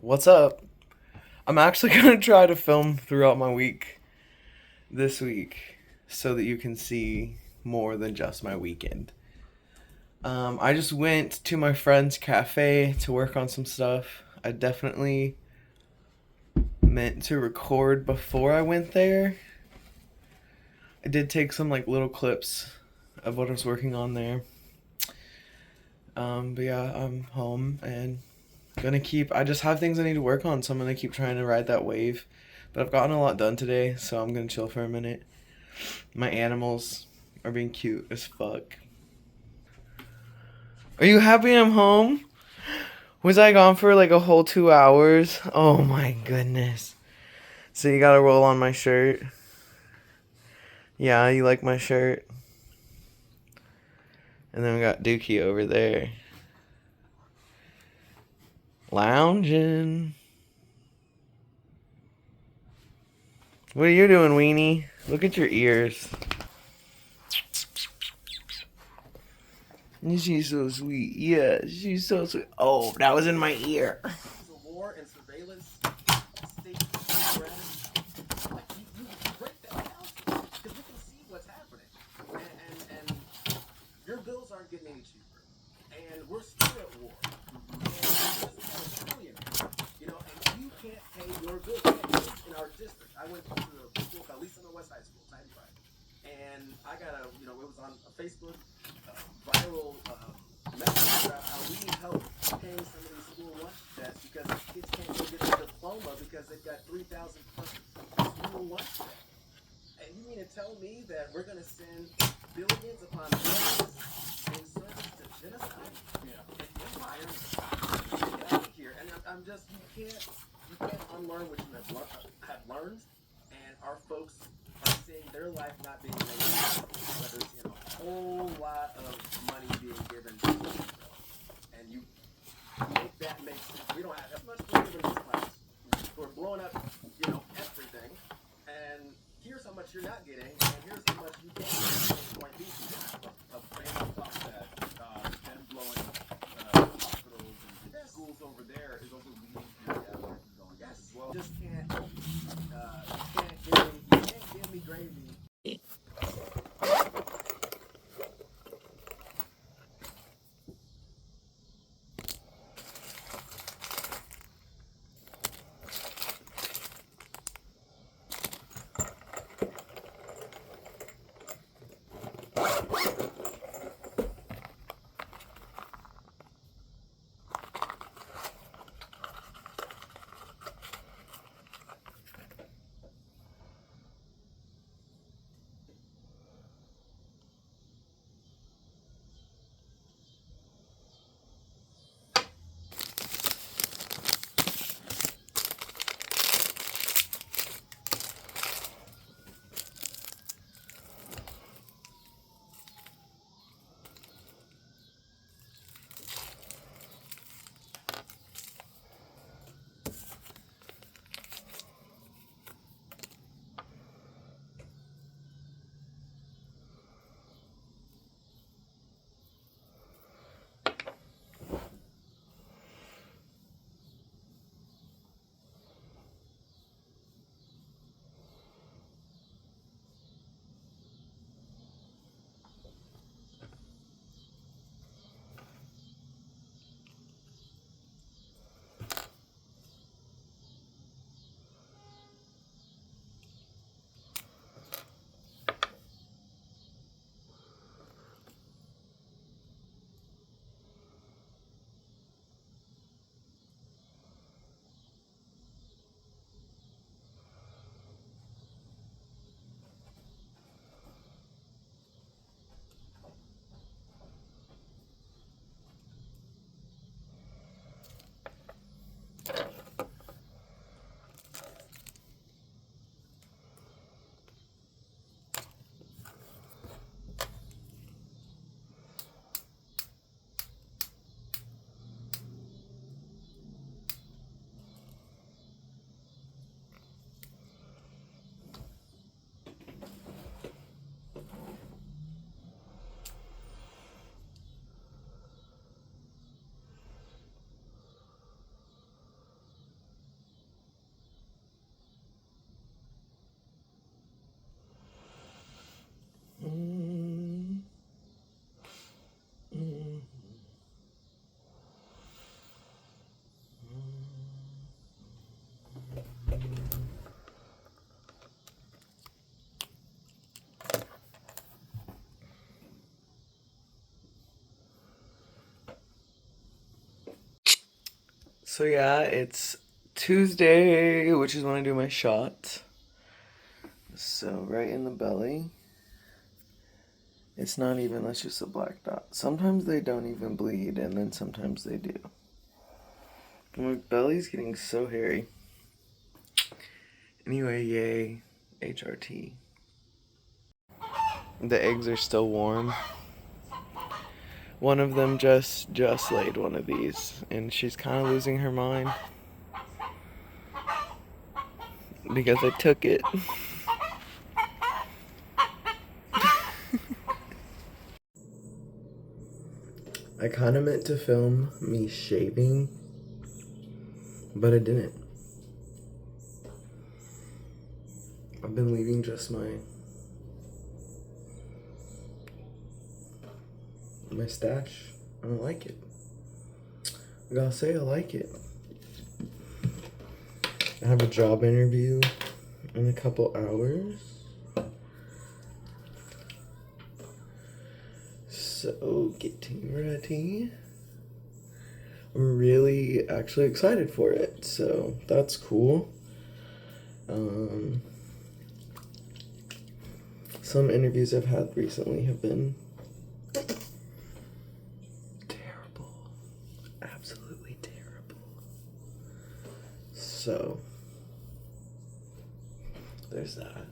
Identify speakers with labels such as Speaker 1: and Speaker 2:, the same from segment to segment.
Speaker 1: What's up? I'm actually gonna try to film throughout my week this week so that you can see more than just my weekend. I just went to my friend's cafe to work on some stuff. I definitely meant to record before I went there. I did take some like little clips of what I was working on there. But yeah, I'm home and I just have things I need to work on, so I'm gonna keep trying to ride that wave. But I've gotten a lot done today, so I'm gonna chill for a minute. My animals are being cute as fuck. Are you happy I'm home? Was I gone for like a whole 2 hours? Oh my goodness. So you gotta roll on my shirt. Yeah, you like my shirt? And then we got Dookie over there. Lounging. What are you doing, Weenie? Look at your ears. She's so sweet. Yeah, she's so sweet. Oh, that was in my ear.
Speaker 2: War and surveillance state apparatus, like you break that down because we can see what's happening, and your bills aren't getting any cheaper, and we're still at war, and we just had a trillion, and you can't pay your bills. We had kids in our district. I went to a school called Lisa West High School, 95, and I got it was on a Facebook viral message about how we need help paying some of these school lunch debts because kids can't go get their diploma because they've got 3,000 plus school lunch debt. And you mean to tell me that we're going to send billions upon billions in service to genocide? Yeah. And empire? Get out of here. And I'm just, you can't unlearn what you have learned. And our folks are seeing their life not being made, whether it's a whole lot of money being given to them. And you make that make sense. We don't have as much money in this class. We're blowing up, everything. And here's how much you're not getting, and here's how much you can get. Point B, a famous thought that them blowing hospitals and schools over there is also leading to the going yes. As well. Just you can't give me gravy.
Speaker 1: So yeah, it's Tuesday, which is when I do my shot. So right in the belly. It's not even, that's just a black dot. Sometimes they don't even bleed, and then sometimes they do. My belly's getting so hairy. Anyway, yay, HRT. The eggs are still warm. One of them just laid one of these, and she's kind of losing her mind because I took it. I kind of meant to film me shaving, but I didn't. I've been leaving just my stash. I don't like it. I gotta say I like it. I have a job interview in a couple hours. So getting ready. I'm really actually excited for it, so that's cool. Some interviews I've had recently have been terrible. Absolutely terrible. So, there's that.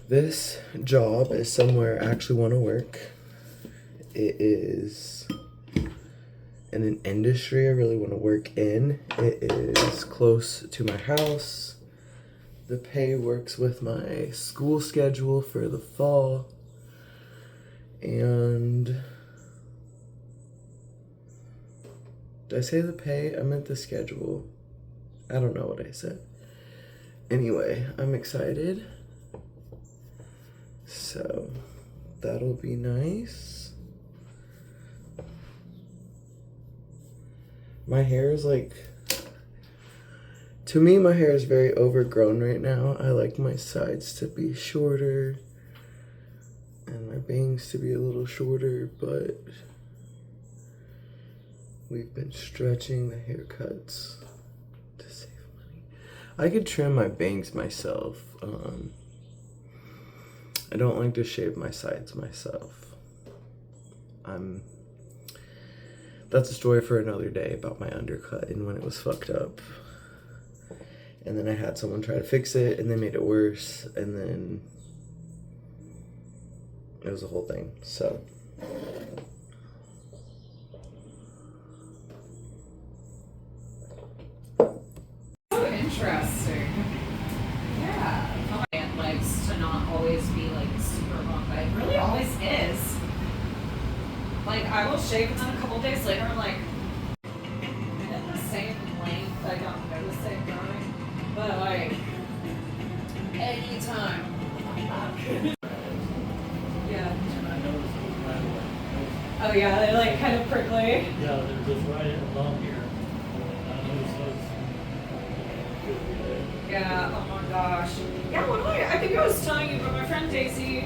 Speaker 1: This job is somewhere I actually want to work. It is in an industry I really want to work in. It is close to my house. The pay works with my school schedule for the fall. And did I say the pay? I meant the schedule. I don't know what I said. Anyway, I'm excited. So that'll be nice. My hair is like, to me, my hair is very overgrown right now. I like my sides to be shorter and my bangs to be a little shorter, but we've been stretching the haircuts to save money. I could trim my bangs myself. I don't like to shave my sides myself. That's a story for another day about my undercut and when it was fucked up. And then I had someone try to fix it, and they made it worse, and then it was a whole thing. So
Speaker 3: interesting. Yeah. And likes to not always be like super long, but it really always is. Like I will shave and then a couple days later I'm like in the same length. I don't notice it growing. But like anytime. Yeah.
Speaker 4: And I noticed those right away.
Speaker 3: Oh yeah, they're like kind of prickly.
Speaker 4: Yeah, they're just right along here. I noticed those.
Speaker 3: Yeah, oh my gosh. Yeah, what do I think I was telling you, but my friend Daisy,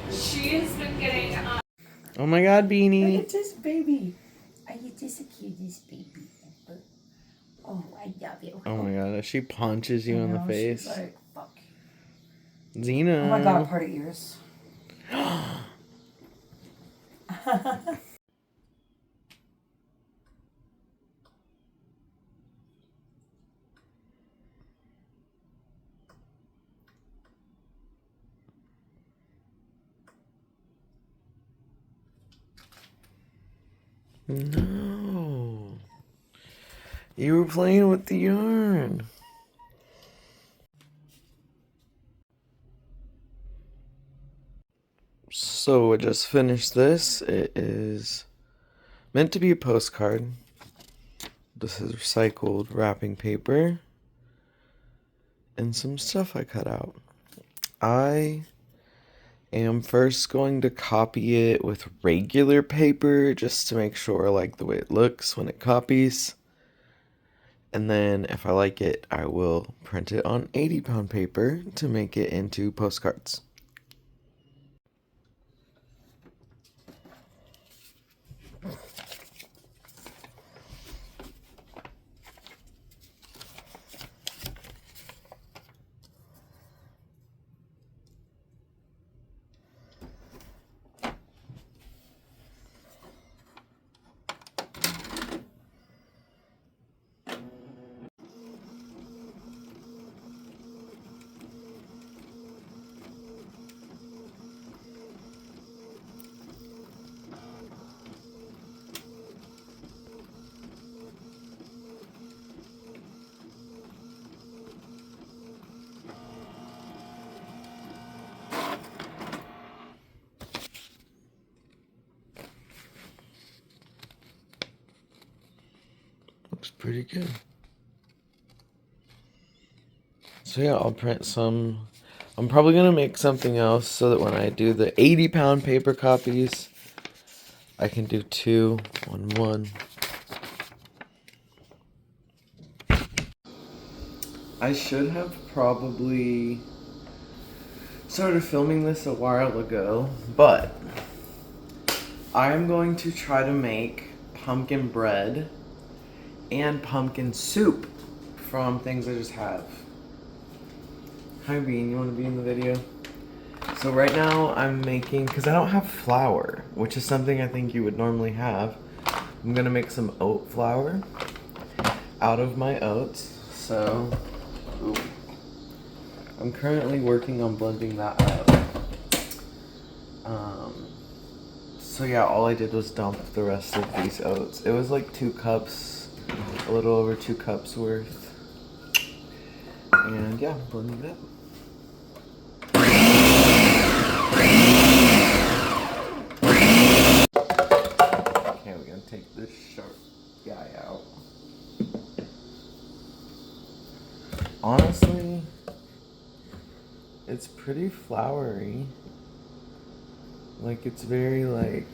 Speaker 3: she has been getting
Speaker 1: oh my god,
Speaker 5: Look
Speaker 1: Beanie.
Speaker 5: at this baby. Are you just the cutest baby ever? Oh, I love you.
Speaker 1: Oh my god, she punches you
Speaker 5: I
Speaker 1: in the
Speaker 5: know,
Speaker 1: face.
Speaker 5: She's like, fuck.
Speaker 1: Zena.
Speaker 5: Oh my god, part of ears.
Speaker 1: No. You were playing with the yarn. So I just finished this. It is meant to be a postcard. This is recycled wrapping paper and some stuff I cut out. I am first going to copy it with regular paper just to make sure I like the way it looks when it copies. And then if I like it, I will print it on 80-pound paper to make it into postcards. pretty good. So yeah, I'll print some. I'm probably gonna make something else so that when I do the 80-pound paper copies, I can do 2 on 1. I should have probably started filming this a while ago, but I'm going to try to make pumpkin bread and pumpkin soup from things I just have. Hi Bean, you want to be in the video? So right now I'm making, because I don't have flour, which is something I think you would normally have, I'm going to make some oat flour out of my oats. So I'm currently working on blending that up. So yeah, all I did was dump the rest of these oats. It was like 2 cups, a little over 2 cups worth. And yeah, blending it up. Okay, we're gonna take this sharp guy out. Honestly, it's pretty floury. Like, it's very like...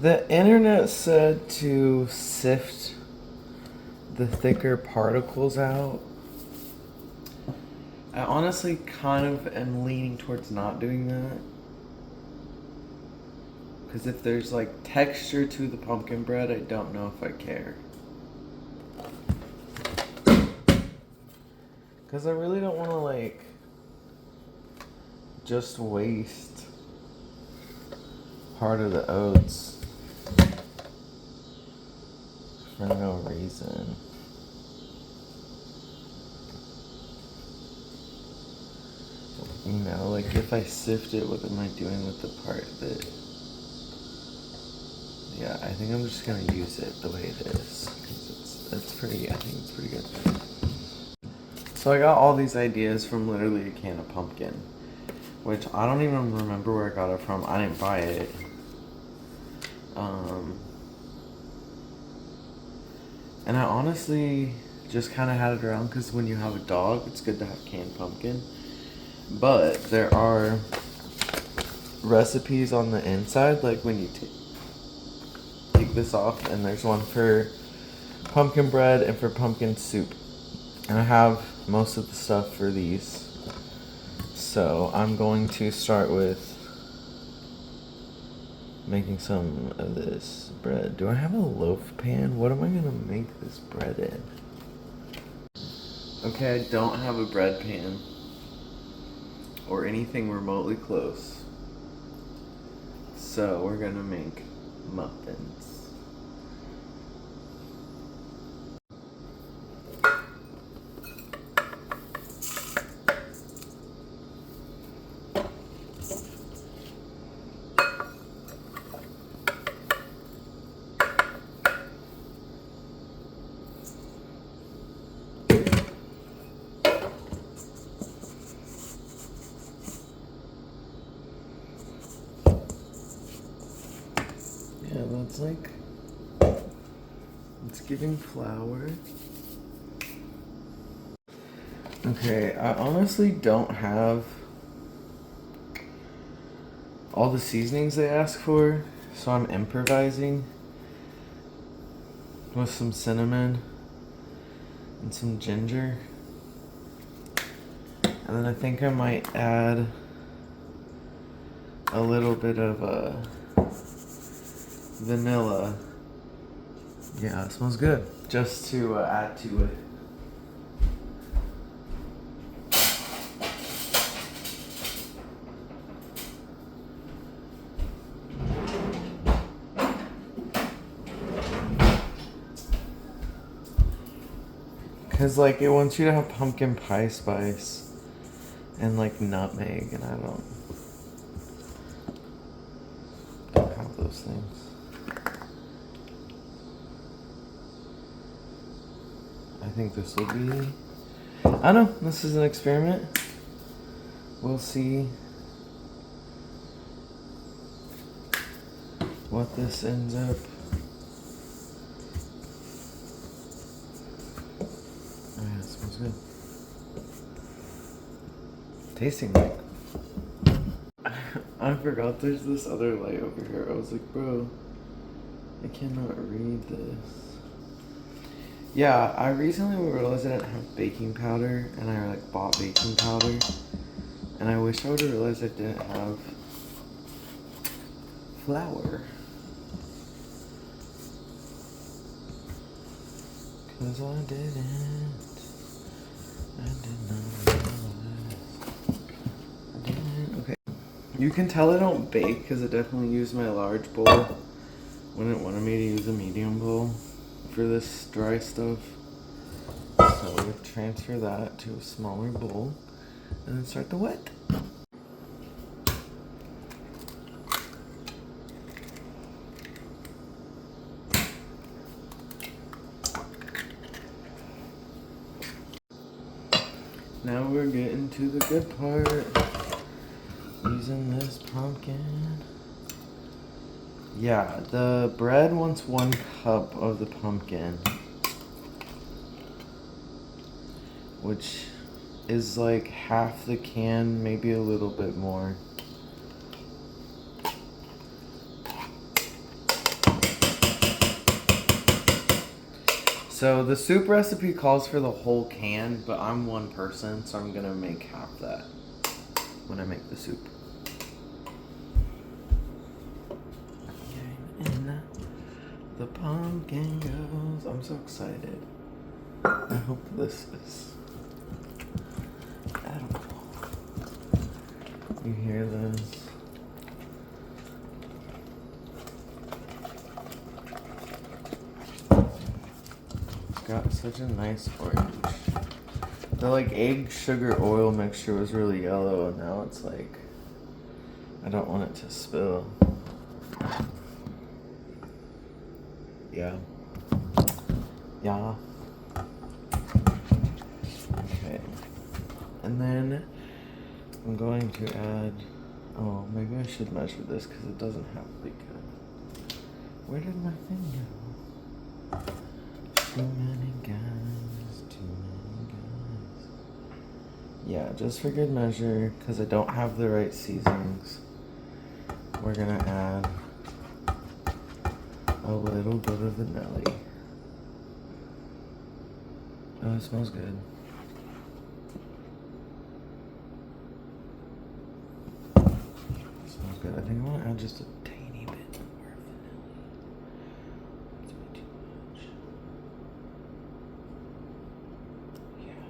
Speaker 1: The internet said to sift the thicker particles out. I honestly kind of am leaning towards not doing that. Because if there's like texture to the pumpkin bread, I don't know if I care. Because I really don't want to like just waste part of the oats for no reason. You know, like if I sift it, what am I doing with the part that... Yeah, I think I'm just gonna use it the way it is. 'Cause it's pretty, I think it's pretty good. So I got all these ideas from literally a can of pumpkin, which I don't even remember where I got it from. I didn't buy it. And I honestly just kind of had it around because when you have a dog, it's good to have canned pumpkin. But there are recipes on the inside, like when you take this off, and there's one for pumpkin bread and for pumpkin soup. And I have most of the stuff for these. So I'm going to start with making some of this bread. Do I have a loaf pan? What am I gonna make this bread in? Okay, I don't have a bread pan or anything remotely close. So we're gonna make muffins. Yeah, that's like, it's giving flour. Okay, I honestly don't have all the seasonings they ask for, so I'm improvising with some cinnamon and some ginger. And then I think I might add a little bit of vanilla. Yeah, it smells good. Just to add to it. Cause like it wants you to have pumpkin pie spice and like nutmeg, and I don't have those things. I think this will be, I don't know, this is an experiment. We'll see what this ends up tasting like? I forgot there's this other light over here. I was like, bro, I cannot read this. Yeah, I recently realized I didn't have baking powder, and I like bought baking powder, and I wish I would have realized I didn't have flour. Cause I didn't. I did not realize. I didn't. Okay. You can tell I don't bake because I definitely used my large bowl when it wanted me to use a medium bowl for this dry stuff. So we'll transfer that to a smaller bowl and then start the wet. Now we're getting to the good part. Using this pumpkin. Yeah, the bread wants 1 cup of the pumpkin, which is like half the can, maybe a little bit more. So the soup recipe calls for the whole can, but I'm one person, so I'm gonna make half that when I make the soup. And the pumpkin goes. I'm so excited. I hope this is edible. You hear this? Got such a nice orange. The like egg sugar oil mixture was really yellow, and now it's like I don't want it to spill. Yeah. Yeah. Okay. And then I'm going to add. Oh, maybe I should measure this because it doesn't have to be good. Where did my thing go? Too many guys, too many guys. Yeah, just for good measure, because I don't have the right seasonings, we're gonna add a little bit of vanilla. Oh, it smells good. It smells good. I think I want to add just a tiny bit more vanilla. It's way too much. Yeah.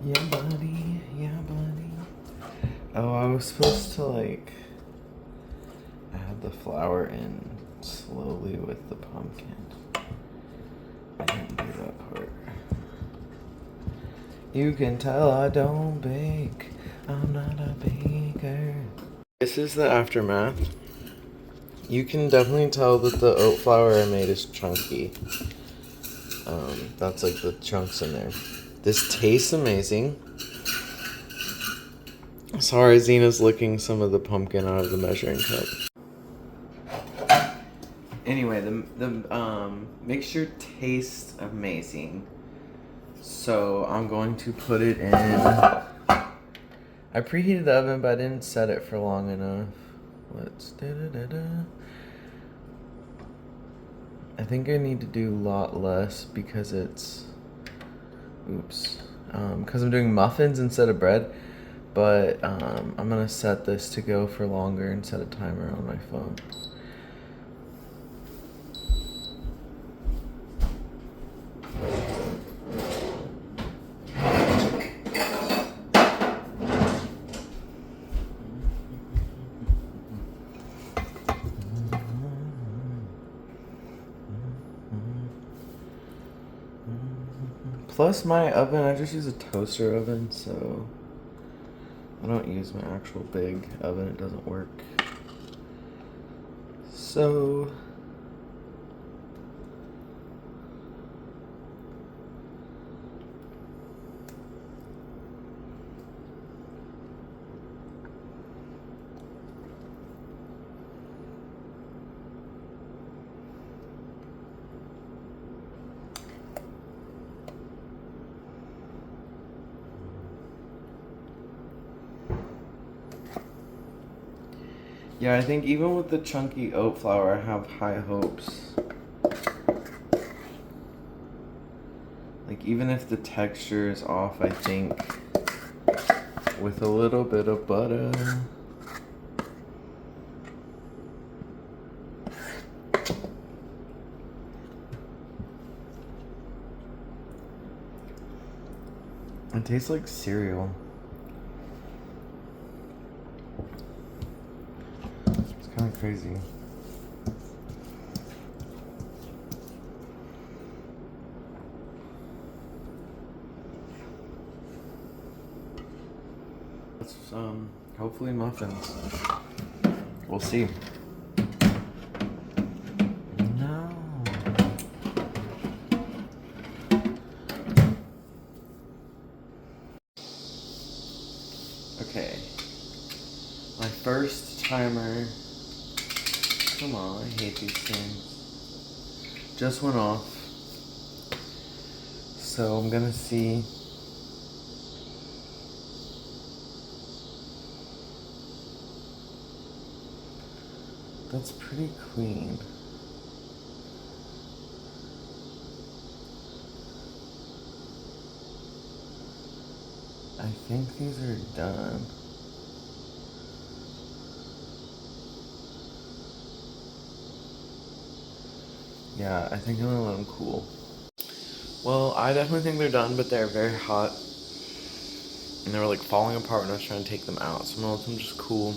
Speaker 1: Yeah, buddy. Yeah, buddy. Oh, I was supposed to like add the flour in slowly with the pumpkin. I didn't do that part. You can tell I don't bake. I'm not a baker. This is the aftermath. You can definitely tell that the oat flour I made is chunky. That's like the chunks in there. This tastes amazing. Sorry, Zena's licking some of the pumpkin out of the measuring cup. Anyway, the mixture tastes amazing. So I'm going to put it in. I preheated the oven, but I didn't set it for long enough. Let's I think I need to do a lot less because it's, oops, because I'm doing muffins instead of bread. But I'm gonna set this to go for longer and set a timer on my phone. Plus my oven, I just use a toaster oven, so I don't use my actual big oven, it doesn't work. So Yeah, I think even with the chunky oat flour, I have high hopes. Like, even if the texture is off, I think with a little bit of butter. It tastes like cereal. It's kind of crazy. It's hopefully muffins. We'll see. No. Okay. My first timer. Come on, I hate these things. Just went off. So I'm gonna see. That's pretty clean. I think these are done. Yeah, I think I'm gonna let them cool. Well, I definitely think they're done, but they're very hot. And they were like falling apart when I was trying to take them out. So I'm gonna let them just cool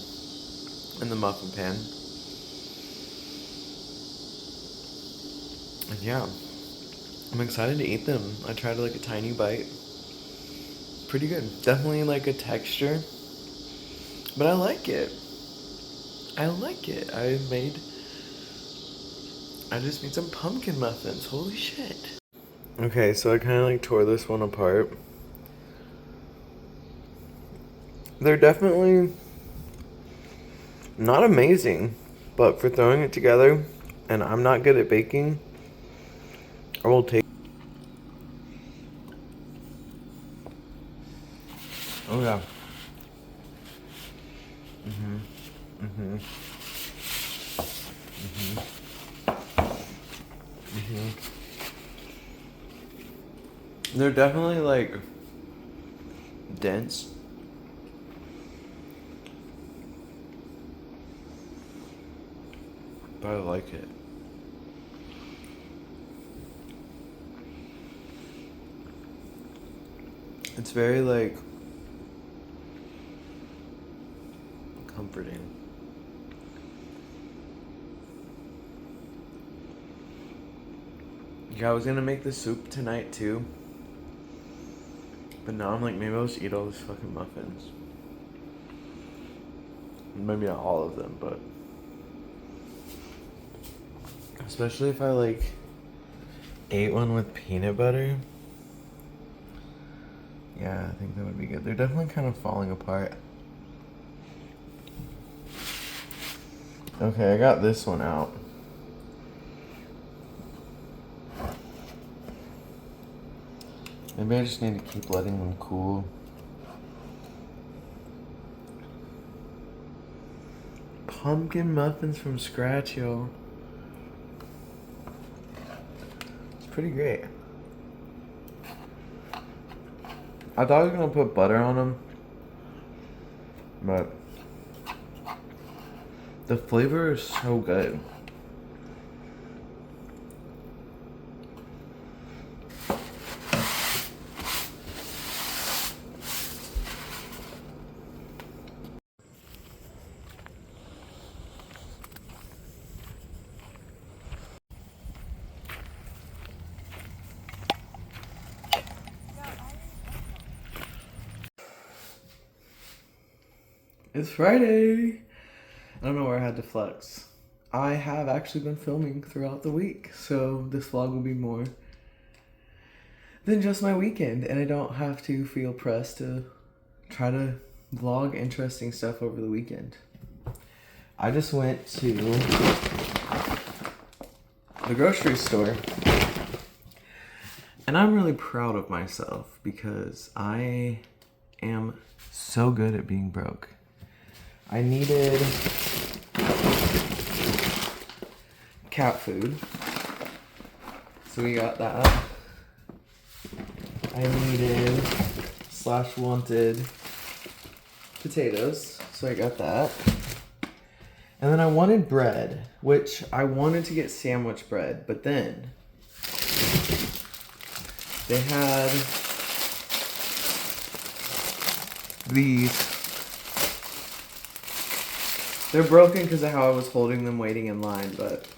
Speaker 1: in the muffin pan. And yeah, I'm excited to eat them. I tried like a tiny bite. Pretty good. Definitely like a texture. But I like it. I like it. I just made some pumpkin muffins. Holy shit. Okay, so I kind of like tore this one apart. They're definitely not amazing, but for throwing it together, and I'm not good at baking, I will take. Oh yeah. They're definitely like dense. But I like it. It's very like comforting. Yeah, I was gonna make the soup tonight too. But now I'm like, maybe I'll just eat all these fucking muffins. Maybe not all of them, but especially if I like ate one with peanut butter. Yeah, I think that would be good. They're definitely kind of falling apart. Okay, I got this one out. Maybe I just need to keep letting them cool. Pumpkin muffins from scratch, yo. It's pretty great. I thought I was gonna put butter on them, but the flavor is so good. It's Friday. I don't know where I had to flex. I have actually been filming throughout the week, so this vlog will be more than just my weekend, and I don't have to feel pressed to try to vlog interesting stuff over the weekend. I just went to the grocery store, and I'm really proud of myself because I am so good at being broke. I needed cat food. So we got that. I needed / wanted potatoes, so I got that. And then I wanted bread, which I wanted to get sandwich bread, but then they had these. They're broken because of how I was holding them waiting in line, but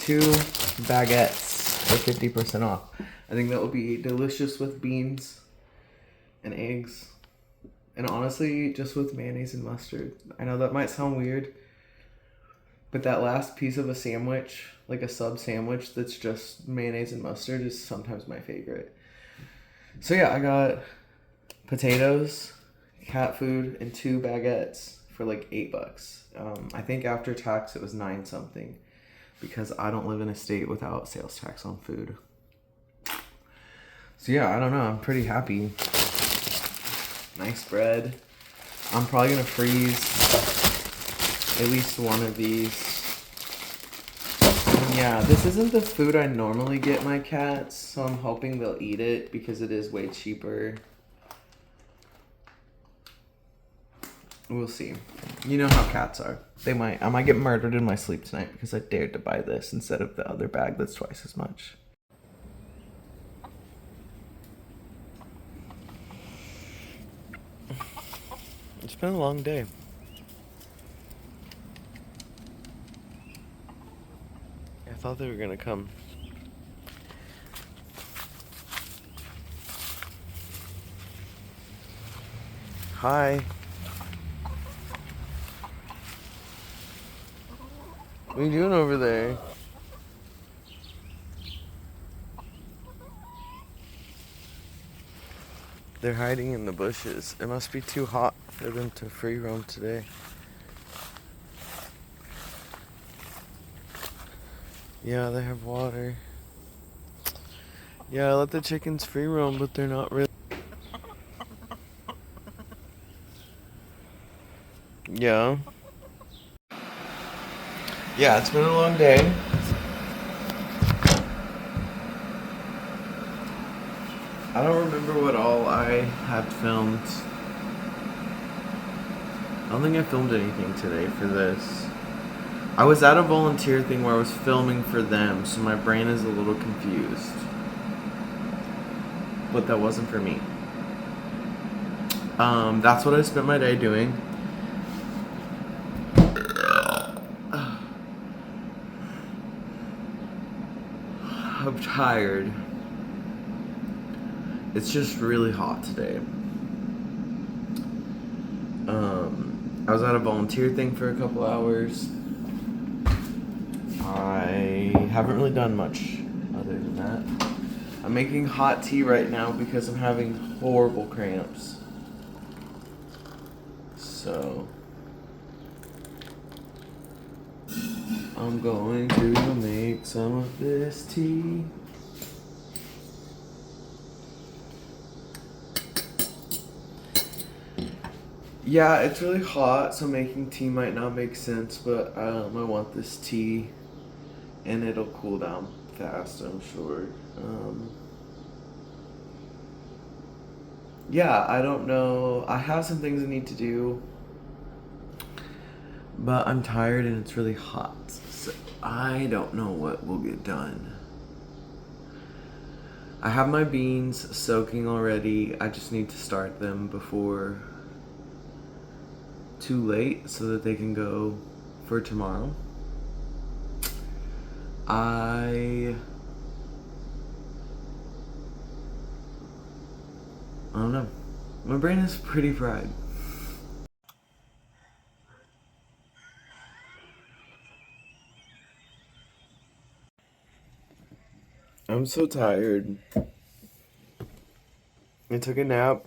Speaker 1: 2 baguettes for 50% off. I think that will be delicious with beans and eggs. And honestly, just with mayonnaise and mustard. I know that might sound weird, but that last piece of a sandwich, like a sub sandwich that's just mayonnaise and mustard, is sometimes my favorite. So yeah, I got potatoes, cat food, and 2 baguettes for like $8. I think after tax it was 9 something, because I don't live in a state without sales tax on food. So yeah, I don't know, I'm pretty happy. Nice bread. I'm probably gonna freeze at least one of these. And yeah, this isn't the food I normally get my cats, so I'm hoping they'll eat it because it is way cheaper. We'll see. You know how cats are. I might get murdered in my sleep tonight because I dared to buy this instead of the other bag that's twice as much. It's been a long day. I thought they were gonna come. Hi. What are you doing over there? They're hiding in the bushes. It must be too hot for them to free roam today. Yeah, they have water. Yeah, I let the chickens free roam, but they're not really. Yeah. Yeah, it's been a long day. I don't remember what all I had filmed. I don't think I filmed anything today for this. I was at a volunteer thing where I was filming for them, so my brain is a little confused. But that wasn't for me. That's what I spent my day doing. I'm tired. It's just really hot today. I was at a volunteer thing for a couple hours. I haven't really done much other than that. I'm making hot tea right now because I'm having horrible cramps. So I'm going to make some of this tea. Yeah, it's really hot, so making tea might not make sense, but I want this tea, and it'll cool down fast, I'm sure. Yeah, I don't know. I have some things I need to do, but I'm tired and it's really hot, so I don't know what will get done. I have my beans soaking already. I just need to start them before too late so that they can go for tomorrow. I don't know. My brain is pretty fried. I'm so tired. I took a nap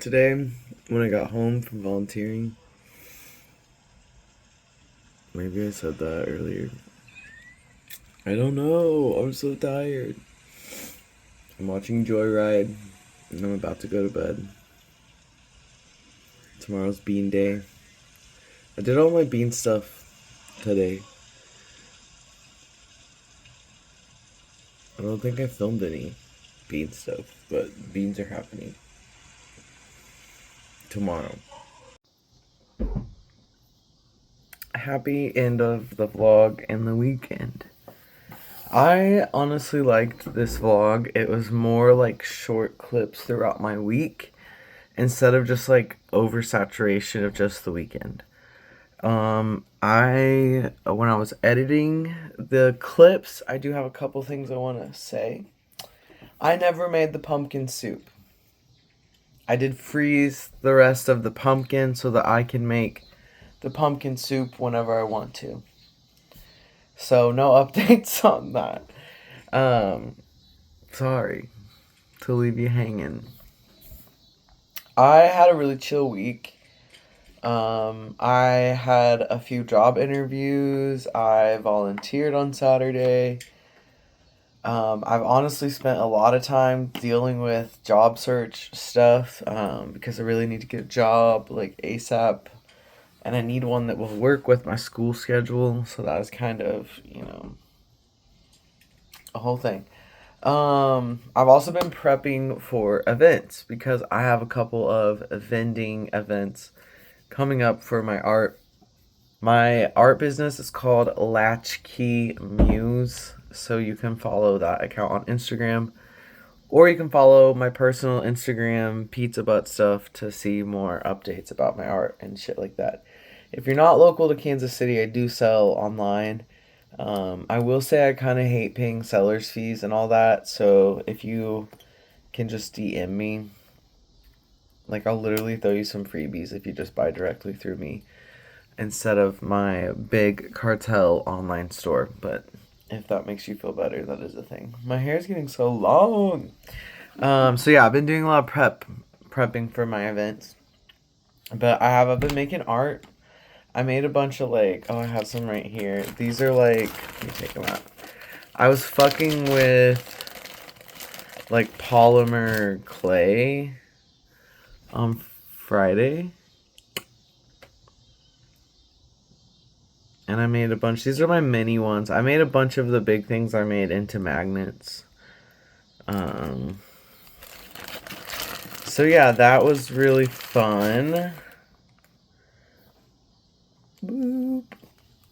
Speaker 1: today when I got home from volunteering. Maybe I said that earlier. I don't know. I'm so tired. I'm watching Joyride and I'm about to go to bed. Tomorrow's bean day. I did all my bean stuff today. I don't think I filmed any bean stuff, but beans are happening tomorrow. Happy end of the vlog and the weekend. I honestly liked this vlog. It was more like short clips throughout my week instead of just like oversaturation of just the weekend. When I was editing the clips, I do have a couple things I want to say. I never made the pumpkin soup. I did freeze the rest of the pumpkin so that I can make the pumpkin soup whenever I want to. So no updates on that. Sorry to leave you hanging. I had a really chill week. I had a few job interviews. I volunteered on Saturday. I've honestly spent a lot of time dealing with job search stuff because I really need to get a job like ASAP. And I need one that will work with my school schedule. So that was kind of, a whole thing. I've also been prepping for events because I have a couple of vending events coming up for my art. My art business is called Latchkey Muse, so you can follow that account on Instagram, or you can follow my personal Instagram, Pizza Butt Stuff, to see more updates about my art and shit like that. If you're not local to Kansas City, I do sell online. I will say I kind of hate paying seller's fees and all that, so if you can just DM me, like I'll literally throw you some freebies if you just buy directly through me instead of my big cartel online store. But if that makes you feel better, that is a thing. My hair's getting so long. So yeah, I've been doing a lot of prepping for my events, but I've been making art. I made a bunch of I have some right here. These are let me take them out. I was fucking with polymer clay on Friday. And I made a bunch. These are my mini ones. I made a bunch of the big things I made into magnets. So yeah, that was really fun. Boop.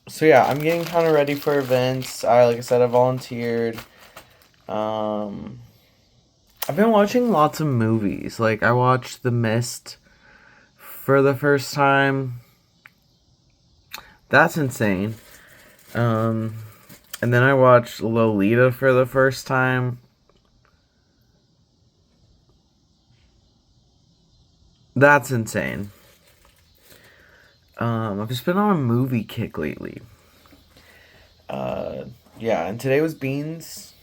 Speaker 1: So yeah, I'm getting kind of ready for events. Like I said, I volunteered. I've been watching lots of movies. I watched The Mist for the first time. That's insane. And then I watched Lolita for the first time. That's insane. I've just been on a movie kick lately. Yeah, and today was beans.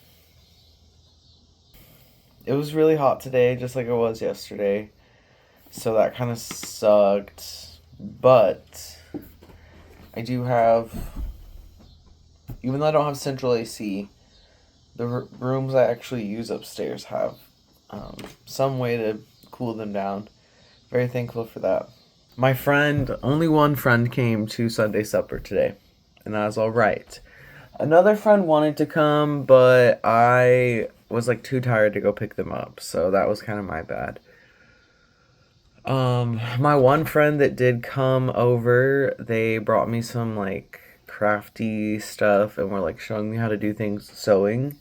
Speaker 1: It was really hot today, just like it was yesterday. So that kind of sucked. But I do have, even though I don't have central AC, the rooms I actually use upstairs have some way to cool them down. Very thankful for that. My friend, only one friend came to Sunday supper today, and I was all right. Another friend wanted to come, but I was too tired to go pick them up, so that was kind of my bad. My one friend that did come over, they brought me some crafty stuff and were showing me how to do things sewing.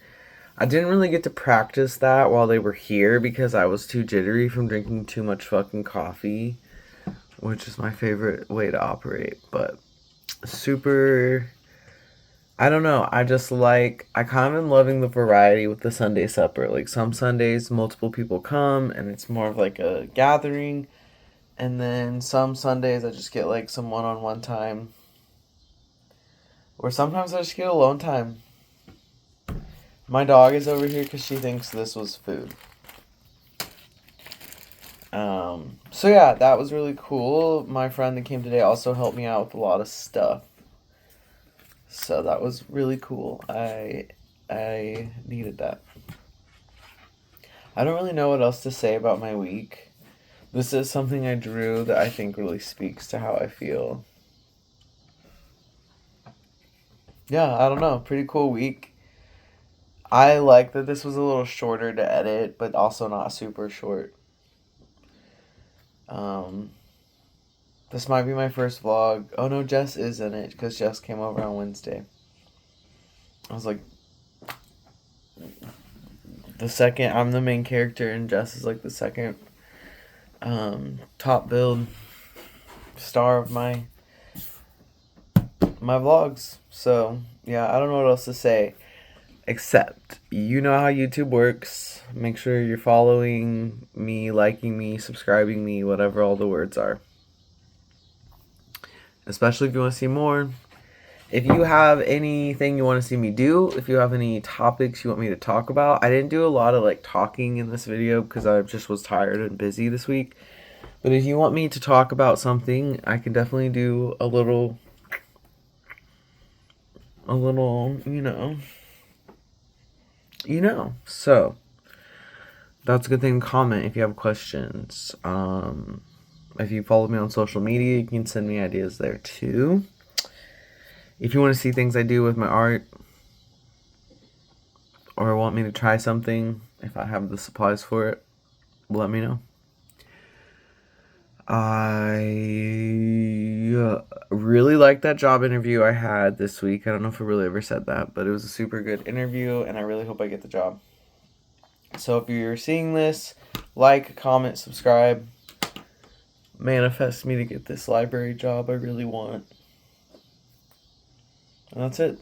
Speaker 1: I didn't really get to practice that while they were here because I was too jittery from drinking too much fucking coffee, which is my favorite way to operate. But super, I don't know. I kind of am loving the variety with the Sunday supper. Some Sundays, multiple people come and it's more of a gathering. And then some Sundays I just get some one-on-one time. Or sometimes I just get alone time. My dog is over here because she thinks this was food. So yeah, that was really cool. My friend that came today also helped me out with a lot of stuff. So that was really cool. I needed that. I don't really know what else to say about my week. This is something I drew that I think really speaks to how I feel. yeah, I don't know. Pretty cool week. I like that this was a little shorter to edit, but also not super short. Um, this might be my first vlog. Oh no, Jess is in it because Jess came over on Wednesday. I was like, the second I'm the main character, and Jess is like the second top build star of my vlogs. So yeah, I don't know what else to say. Except, you know how YouTube works. Make sure you're following me, liking me, subscribing me, whatever all the words are. Especially if you want to see more. If you have anything you want to see me do, if you have any topics you want me to talk about. I didn't do a lot of like talking in this video because I just was tired and busy this week. But if you want me to talk about something, I can definitely do a little, so that's a good thing to comment if you have questions. If you follow me on social media, you can send me ideas there too. If you want to see things I do with my art, or want me to try something, if I have the supplies for it, let me know. I really liked that job interview I had this week. I don't know if I really ever said that, but it was a super good interview, and I really hope I get the job. So if you're seeing this, like, comment, subscribe. Manifest me to get this library job I really want. And that's it.